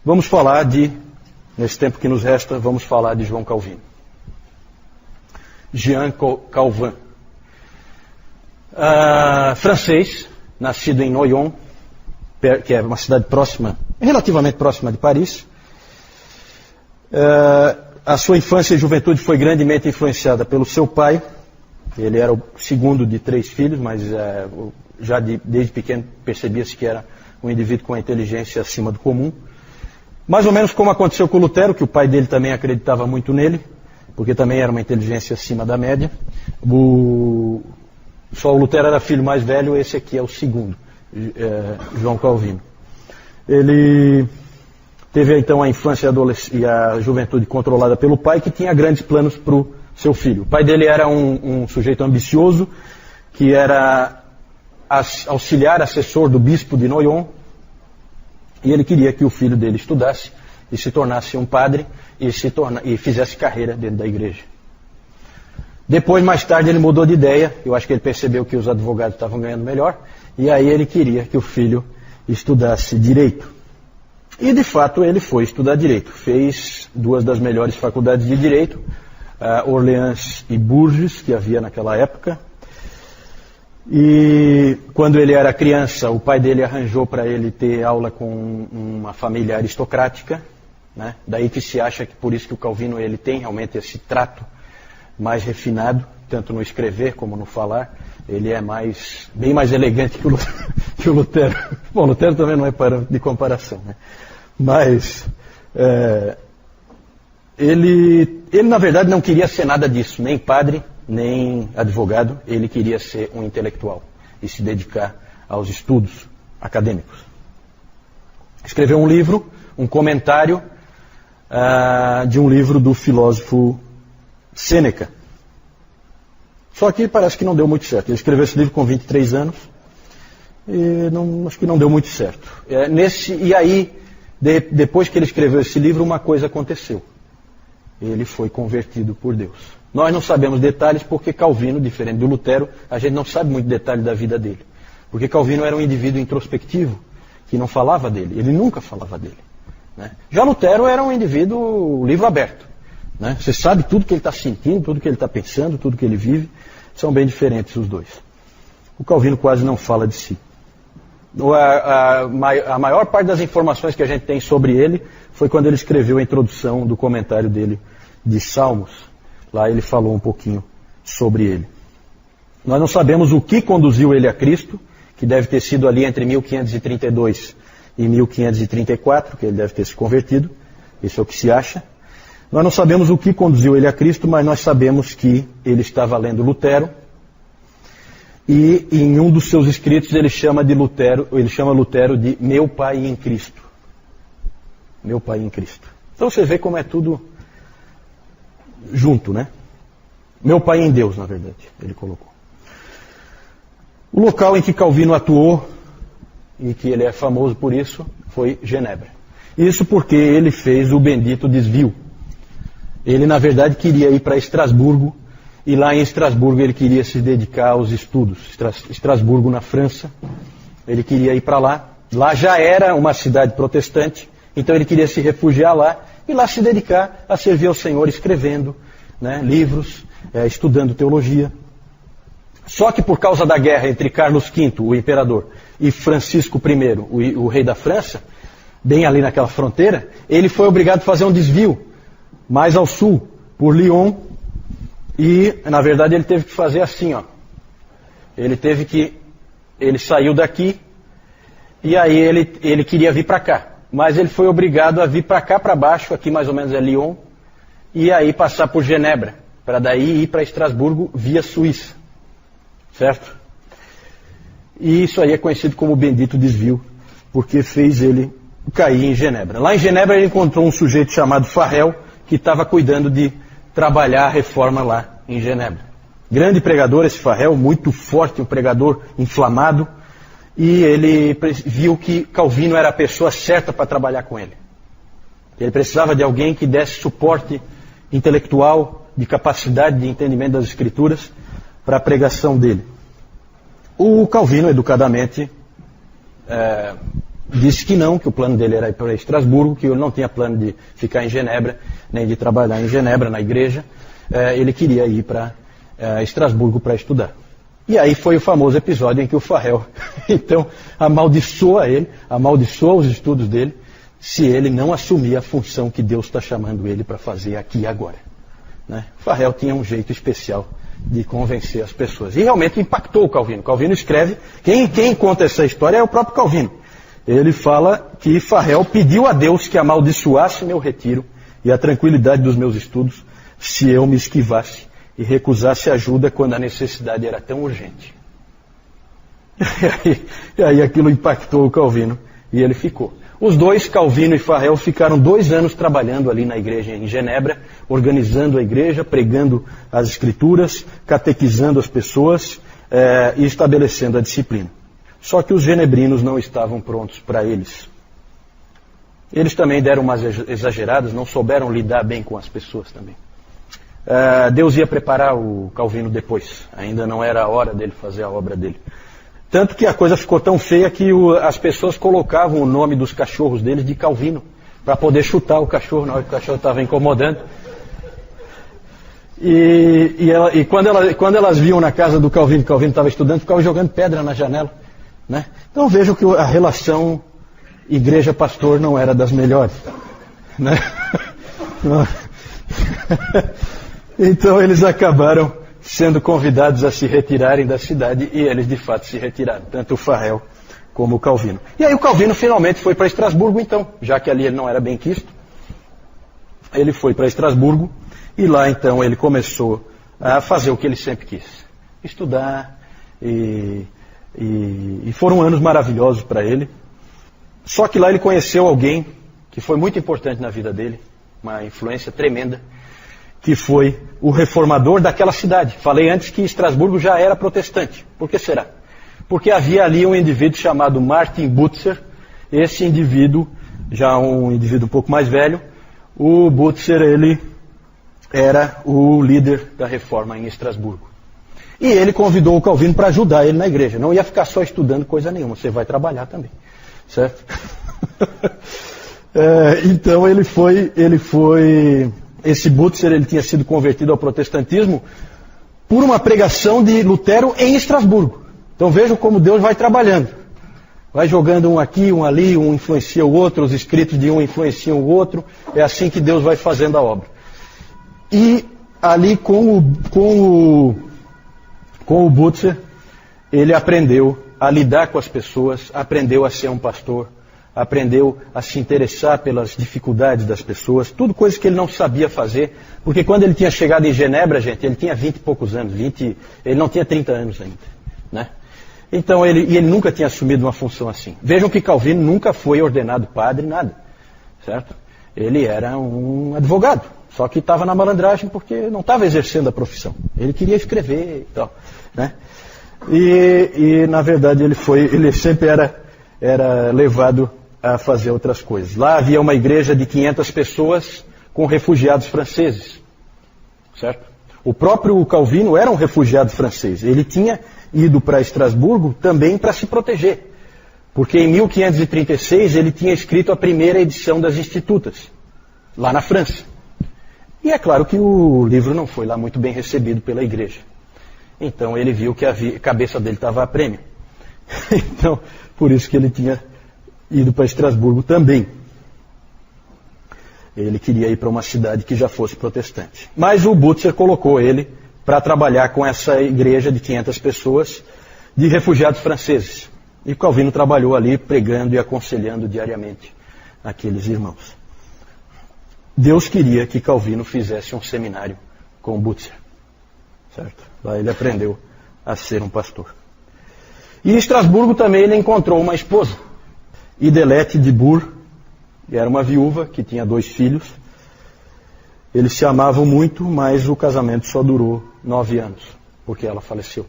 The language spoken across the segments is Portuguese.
Vamos falar nesse tempo que nos resta, vamos falar de João Calvino. Jean Calvin. Francês, nascido em Noyon, que é uma cidade próxima, relativamente próxima de Paris. A sua infância e juventude foi grandemente influenciada pelo seu pai. Ele era o segundo de 3 filhos, mas já desde pequeno percebia-se que era um indivíduo com a inteligência acima do comum. Mais ou menos como aconteceu com Lutero, que o pai dele também acreditava muito nele, porque também era uma inteligência acima da média. Só o Lutero era filho mais velho, esse aqui é o segundo, João Calvino. Ele teve então a infância e a juventude controlada pelo pai, que tinha grandes planos para o seu filho. O pai dele era um sujeito ambicioso, que era auxiliar, assessor do bispo de Noyon, e ele queria que o filho dele estudasse e se tornasse um padre e fizesse carreira dentro da igreja. Depois, mais tarde, ele mudou de ideia. Eu acho que ele percebeu que os advogados estavam ganhando melhor, e aí ele queria que o filho estudasse direito. E, de fato, ele foi estudar direito. Fez 2 das melhores faculdades de direito, Orleans e Bourges, que havia naquela época. E quando ele era criança, o pai dele arranjou para ele ter aula com uma família aristocrática, né? Daí que se acha que por isso que o Calvino ele tem realmente esse trato mais refinado, tanto no escrever como no falar. Ele é bem mais elegante que o Lutero. Bom, Lutero também não é parâmetro de comparação, né? Mas ele na verdade não queria ser nada disso, nem padre, nem advogado. Ele queria ser um intelectual e se dedicar aos estudos acadêmicos. Escreveu um livro, um comentário de um livro do filósofo Sêneca. Só que parece que não deu muito certo. Ele escreveu esse livro com 23 anos e acho que não deu muito certo. E aí, depois que ele escreveu esse livro, uma coisa aconteceu. Ele foi convertido por Deus. Nós não sabemos detalhes porque Calvino, diferente do Lutero, a gente não sabe muito detalhe da vida dele. Porque Calvino era um indivíduo introspectivo, que não falava dele. Ele nunca falava dele, né? Já Lutero era um indivíduo livro aberto, né? Você sabe tudo que ele está sentindo, tudo que ele está pensando, tudo que ele vive. São bem diferentes os dois. O Calvino quase não fala de si. A maior parte das informações que a gente tem sobre ele foi quando ele escreveu a introdução do comentário dele de Salmos. Lá ele falou um pouquinho sobre ele. Nós não sabemos o que conduziu ele a Cristo, que deve ter sido ali entre 1532 e 1534, que ele deve ter se convertido. Isso é o que se acha. Nós não sabemos o que conduziu ele a Cristo, mas nós sabemos que ele estava lendo Lutero. E em um dos seus escritos ele chama Lutero de meu pai em Cristo. Meu pai em Cristo. Então você vê como é tudo junto, né? Meu pai em Deus, na verdade, ele colocou. O local em que Calvino atuou, e que ele é famoso por isso, foi Genebra. Isso porque ele fez o bendito desvio. Ele, na verdade, queria ir para Estrasburgo, e lá em Estrasburgo ele queria se dedicar aos estudos. Estrasburgo, na França, ele queria ir para lá. Lá já era uma cidade protestante, então ele queria se refugiar lá e lá se dedicar a servir ao Senhor escrevendo, né, livros, estudando teologia. Só que por causa da guerra entre Carlos V, o imperador, e Francisco I, o rei da França, bem ali naquela fronteira, ele foi obrigado a fazer um desvio mais ao sul, por Lyon, e na verdade ele teve que fazer assim, ó. Ele saiu daqui, e aí ele queria vir para cá. Mas ele foi obrigado a vir para cá, para baixo, aqui mais ou menos é Lyon, e aí passar por Genebra, para daí ir para Estrasburgo via Suíça. Certo? E isso aí é conhecido como bendito desvio, porque fez ele cair em Genebra. Lá em Genebra ele encontrou um sujeito chamado Farel, que estava cuidando de trabalhar a reforma lá em Genebra. Grande pregador esse Farel, muito forte, um pregador inflamado. E ele viu que Calvino era a pessoa certa para trabalhar com ele. Ele precisava de alguém que desse suporte intelectual, de capacidade de entendimento das Escrituras, para a pregação dele. O Calvino, educadamente, disse que não, que o plano dele era ir para Estrasburgo, que ele não tinha plano de ficar em Genebra, nem de trabalhar em Genebra, na igreja. Ele queria ir para Estrasburgo para estudar. E aí foi o famoso episódio em que o Farel, então, amaldiçoa ele, amaldiçoa os estudos dele, se ele não assumir a função que Deus está chamando ele para fazer aqui e agora. Né? Farel tinha um jeito especial de convencer as pessoas. E realmente impactou o Calvino. Calvino escreve, quem conta essa história é o próprio Calvino. Ele fala que Farel pediu a Deus que amaldiçoasse meu retiro e a tranquilidade dos meus estudos se eu me esquivasse e recusasse ajuda quando a necessidade era tão urgente. E aí aquilo impactou o Calvino e ele ficou. Os dois, Calvino e Farel, ficaram 2 anos trabalhando ali na igreja em Genebra, organizando a igreja, pregando as escrituras, catequizando as pessoas e estabelecendo a disciplina. Só que os genebrinos não estavam prontos para eles. Eles também deram umas exageradas, não souberam lidar bem com as pessoas também. Deus ia preparar o Calvino depois, ainda não era a hora dele fazer a obra dele. Tanto que a coisa ficou tão feia que as pessoas colocavam o nome dos cachorros deles de Calvino, para poder chutar o cachorro na hora que o cachorro estava incomodando. E quando elas viam na casa do Calvino, que o Calvino estava estudando, ficavam jogando pedra na janela. Né? Então vejam que a relação igreja-pastor não era das melhores. Né? Então eles acabaram sendo convidados a se retirarem da cidade e eles de fato se retiraram, tanto o Farel como o Calvino. E aí o Calvino finalmente foi para Estrasburgo então, já que ali ele não era bem quisto. Ele foi para Estrasburgo e lá então ele começou a fazer o que ele sempre quis. Estudar e foram anos maravilhosos para ele. Só que lá ele conheceu alguém que foi muito importante na vida dele, uma influência tremenda, que foi o reformador daquela cidade. Falei antes que Estrasburgo já era protestante. Por que será? Porque havia ali um indivíduo chamado Martin Butzer. Esse indivíduo, já um indivíduo um pouco mais velho, o Butzer, ele era o líder da reforma em Estrasburgo. E ele convidou o Calvino para ajudar ele na igreja. Não ia ficar só estudando coisa nenhuma, você vai trabalhar também. Certo? Então ele foi... Esse Butzer, ele tinha sido convertido ao protestantismo por uma pregação de Lutero em Estrasburgo. Então vejam como Deus vai trabalhando. Vai jogando um aqui, um ali, um influencia o outro, os escritos de um influenciam o outro. É assim que Deus vai fazendo a obra. E ali com o Butzer, ele aprendeu a lidar com as pessoas, aprendeu a ser um pastor, aprendeu a se interessar pelas dificuldades das pessoas, tudo coisa que ele não sabia fazer, porque quando ele tinha chegado em Genebra, gente, ele tinha 20 e poucos anos, ele não tinha 30 anos ainda, né? Então ele nunca tinha assumido uma função assim. Vejam que Calvino nunca foi ordenado padre, nada, certo? Ele era um advogado, só que estava na malandragem porque não estava exercendo a profissão. Ele queria escrever e tal, né? E na verdade ele sempre era levado a fazer outras coisas. Lá havia uma igreja de 500 pessoas com refugiados franceses, certo? O próprio Calvino era um refugiado francês. Ele tinha ido para Estrasburgo também para se proteger, porque em 1536 ele tinha escrito a primeira edição das Institutas, lá na França. E é claro que o livro não foi lá muito bem recebido pela igreja. Então ele viu que a cabeça dele estava a prêmio. Então, por isso que ele tinha ido para Estrasburgo também. Ele queria ir para uma cidade que já fosse protestante. Mas o Butzer colocou ele para trabalhar com essa igreja de 500 pessoas de refugiados franceses. E Calvino trabalhou ali pregando e aconselhando diariamente aqueles irmãos. Deus queria que Calvino fizesse um seminário com Butzer, certo? Lá ele aprendeu a ser um pastor. E em Estrasburgo também ele encontrou uma esposa, Idelete de Bur, que era uma viúva que tinha 2 filhos. Eles se amavam muito, mas o casamento só durou 9 anos, porque ela faleceu.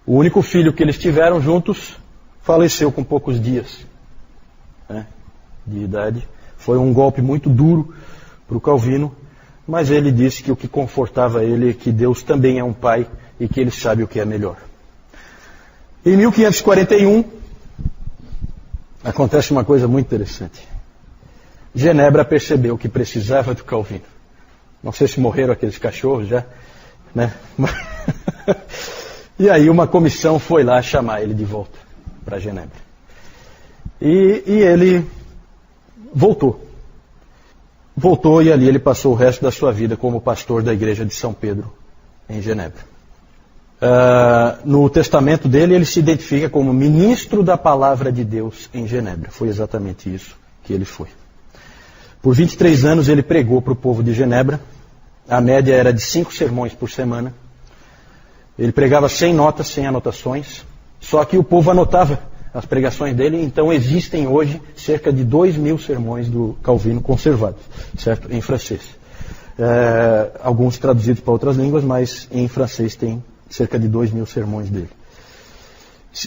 O único filho que eles tiveram juntos faleceu com poucos dias, né, de idade. Foi um golpe muito duro para o Calvino, mas ele disse que o que confortava ele é que Deus também é um pai e que ele sabe o que é melhor. Em 1541, acontece uma coisa muito interessante. Genebra percebeu que precisava do Calvino. Não sei se morreram aqueles cachorros já, né? E aí uma comissão foi lá chamar ele de volta para Genebra. E ele voltou. Voltou e ali ele passou o resto da sua vida como pastor da igreja de São Pedro, em Genebra. No testamento dele, ele se identifica como ministro da palavra de Deus em Genebra. Foi exatamente isso que ele foi. Por 23 anos ele pregou para o povo de Genebra. A média era de 5 sermões por semana. Ele pregava sem notas, sem anotações. Só que o povo anotava as pregações dele. Então existem hoje cerca de 2.000 sermões do Calvino conservados, certo? Em francês. Alguns traduzidos para outras línguas, mas em francês tem cerca de 2.000 sermões dele.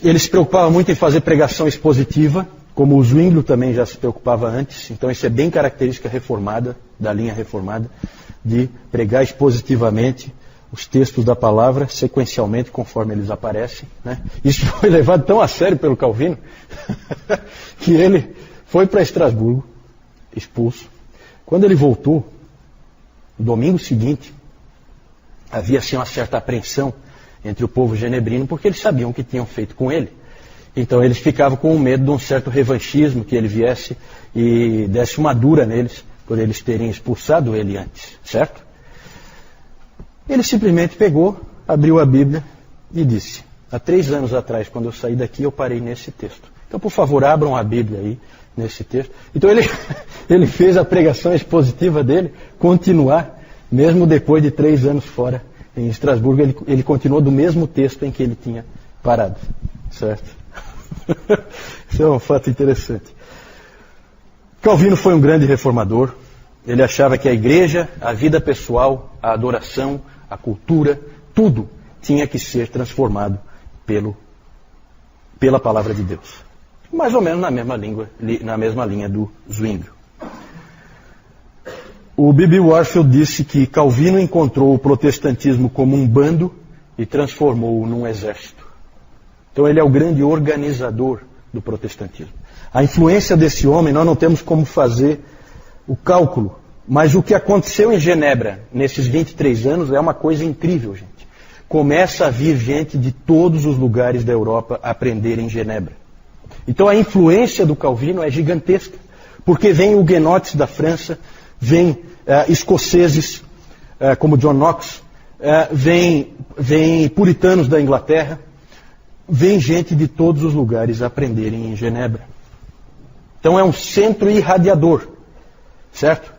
Ele se preocupava muito em fazer pregação expositiva, como o Zwinglio também já se preocupava antes. Então isso é bem característica reformada, da linha reformada, de pregar expositivamente os textos da palavra, sequencialmente, conforme eles aparecem, né? Isso foi levado tão a sério pelo Calvino, que ele foi para Estrasburgo, expulso. Quando ele voltou, no domingo seguinte, havia assim uma certa apreensão entre o povo genebrino, porque eles sabiam o que tinham feito com ele. Então eles ficavam com medo de um certo revanchismo, que ele viesse e desse uma dura neles, por eles terem expulsado ele antes, certo? Ele simplesmente pegou, abriu a Bíblia e disse: há 3 anos atrás, quando eu saí daqui, eu parei nesse texto. Então, por favor, abram a Bíblia aí, nesse texto. Então ele fez a pregação expositiva dele continuar, mesmo depois de 3 anos fora em Estrasburgo, ele continuou do mesmo texto em que ele tinha parado, certo? Isso é um fato interessante. Calvino foi um grande reformador. Ele achava que a igreja, a vida pessoal, a adoração, a cultura, tudo tinha que ser transformado pela palavra de Deus. Mais ou menos na mesma linha do Zwinglio. O B.B. Warfield disse que Calvino encontrou o protestantismo como um bando e transformou-o num exército. Então ele é o grande organizador do protestantismo. A influência desse homem, nós não temos como fazer o cálculo, mas o que aconteceu em Genebra nesses 23 anos é uma coisa incrível, gente. Começa a vir gente de todos os lugares da Europa aprender em Genebra. Então a influência do Calvino é gigantesca, porque vem huguenotes da França, vem escoceses como John Knox, vem puritanos da Inglaterra, vem gente de todos os lugares aprenderem em Genebra. Então é um centro irradiador, certo?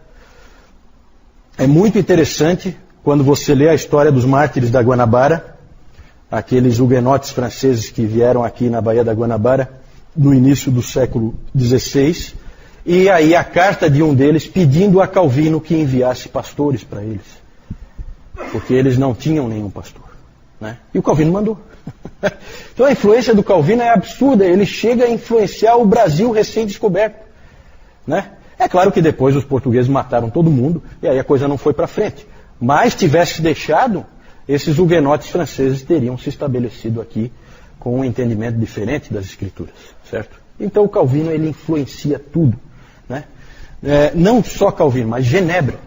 É muito interessante quando você lê a história dos mártires da Guanabara, aqueles huguenotes franceses que vieram aqui na Baía da Guanabara no início do século XVI, e aí a carta de um deles pedindo a Calvino que enviasse pastores para eles, porque eles não tinham nenhum pastor, né? E o Calvino mandou. Então a influência do Calvino é absurda, ele chega a influenciar o Brasil recém-descoberto, né? É claro que depois os portugueses mataram todo mundo e aí a coisa não foi para frente. Mas tivesse deixado, esses huguenotes franceses teriam se estabelecido aqui com um entendimento diferente das escrituras, certo? Então o Calvino ele influencia tudo, né? Não só Calvino, mas Genebra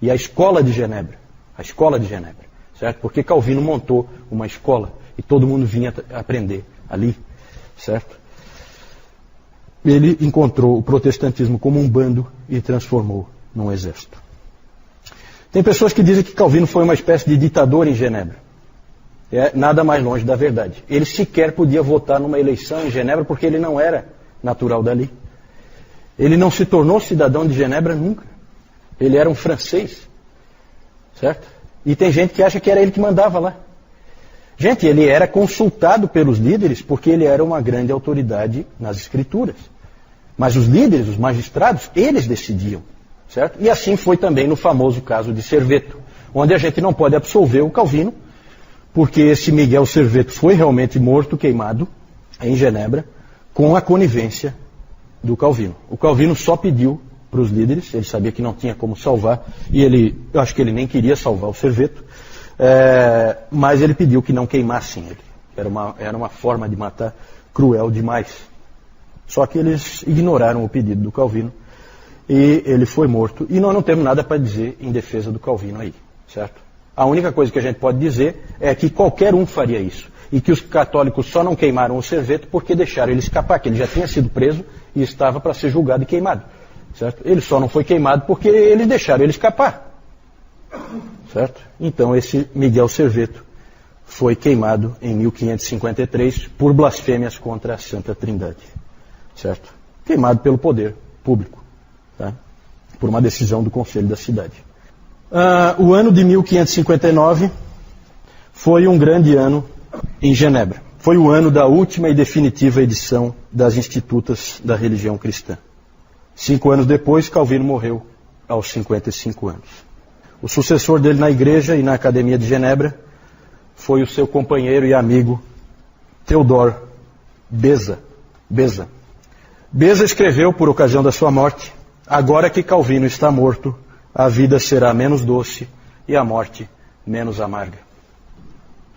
e a escola de Genebra, certo? Porque Calvino montou uma escola e todo mundo vinha aprender ali, certo? Ele encontrou o protestantismo como um bando e transformou num exército. Tem pessoas que dizem que Calvino foi uma espécie de ditador em Genebra. É nada mais longe da verdade. Ele sequer podia votar numa eleição em Genebra porque ele não era natural dali. Ele não se tornou cidadão de Genebra nunca. Ele era um francês, certo? E tem gente que acha que era ele que mandava lá. Gente, ele era consultado pelos líderes porque ele era uma grande autoridade nas escrituras. Mas os líderes, os magistrados, eles decidiam, certo? E assim foi também no famoso caso de Serveto, onde a gente não pode absolver o Calvino, porque esse Miguel Serveto foi realmente morto, queimado, em Genebra, com a conivência do Calvino. O Calvino só pediu para os líderes, ele sabia que não tinha como salvar, e eu acho que ele nem queria salvar o Serveto, mas ele pediu que não queimassem ele. Era uma forma de matar cruel demais. Só que eles ignoraram o pedido do Calvino e ele foi morto. E nós não temos nada para dizer em defesa do Calvino aí, certo? A única coisa que a gente pode dizer é que qualquer um faria isso. E que os católicos só não queimaram o Serveto porque deixaram ele escapar, que ele já tinha sido preso e estava para ser julgado e queimado. Certo? Ele só não foi queimado porque eles deixaram ele escapar. Certo? Então esse Miguel Serveto foi queimado em 1553 por blasfêmias contra a Santa Trindade. Certo? Queimado pelo poder público. Tá? Por uma decisão do Conselho da cidade. O ano de 1559 foi um grande ano em Genebra. Foi o ano da última e definitiva edição das Institutas da Religião Cristã. 5 anos depois, Calvino morreu aos 55 anos. O sucessor dele na igreja e na Academia de Genebra foi o seu companheiro e amigo Theodor Beza. Beza escreveu, por ocasião da sua morte: agora que Calvino está morto, a vida será menos doce e a morte menos amarga.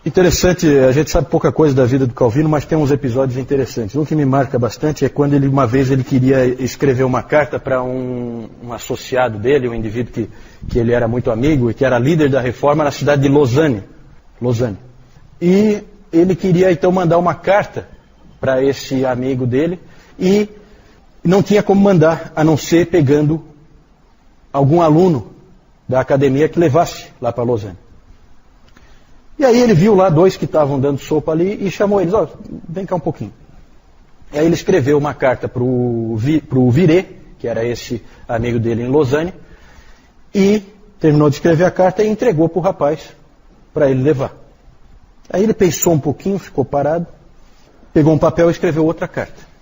Interessante, a gente sabe pouca coisa da vida do Calvino, mas tem uns episódios interessantes. Um que me marca bastante é quando uma vez ele queria escrever uma carta para um associado dele, um indivíduo que ele era muito amigo e que era líder da reforma na cidade de Lausanne. E ele queria então mandar uma carta para esse amigo dele e não tinha como mandar, a não ser pegando algum aluno da academia que levasse lá para Lausanne. E aí ele viu lá 2 que estavam dando sopa ali e chamou eles: vem cá um pouquinho. E aí ele escreveu uma carta para o Viré, que era esse amigo dele em Lausanne, e terminou de escrever a carta e entregou para o rapaz, para ele levar. Aí ele pensou um pouquinho, ficou parado, pegou um papel e escreveu outra carta.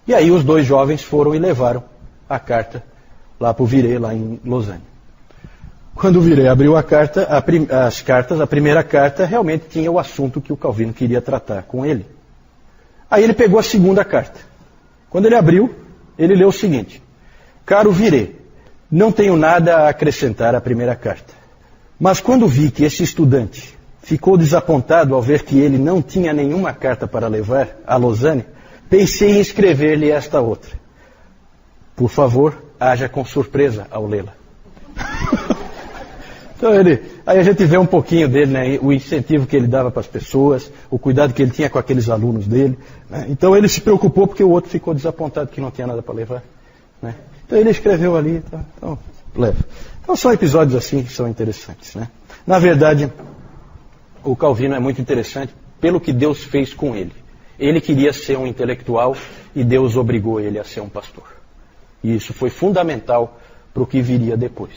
E aí os 2 jovens foram e levaram a carta lá para o Viré, lá em Lausanne. Quando o Viré abriu as cartas, a primeira carta realmente tinha o assunto que o Calvino queria tratar com ele. Aí ele pegou a segunda carta. Quando ele abriu, ele leu o seguinte: caro Viré, não tenho nada a acrescentar à primeira carta. Mas quando vi que esse estudante ficou desapontado ao ver que ele não tinha nenhuma carta para levar a Lausanne, pensei em escrever-lhe esta outra. Por favor, haja com surpresa ao lê-la. Então aí a gente vê um pouquinho dele, né, o incentivo que ele dava para as pessoas, o cuidado que ele tinha com aqueles alunos dele. Né? Então ele se preocupou porque o outro ficou desapontado que não tinha nada para levar. Né? Então ele escreveu ali, tá? Então leva. Então são episódios assim que são interessantes. Né? Na verdade, o Calvino é muito interessante pelo que Deus fez com ele. Ele queria ser um intelectual e Deus obrigou ele a ser um pastor. E isso foi fundamental para o que viria depois.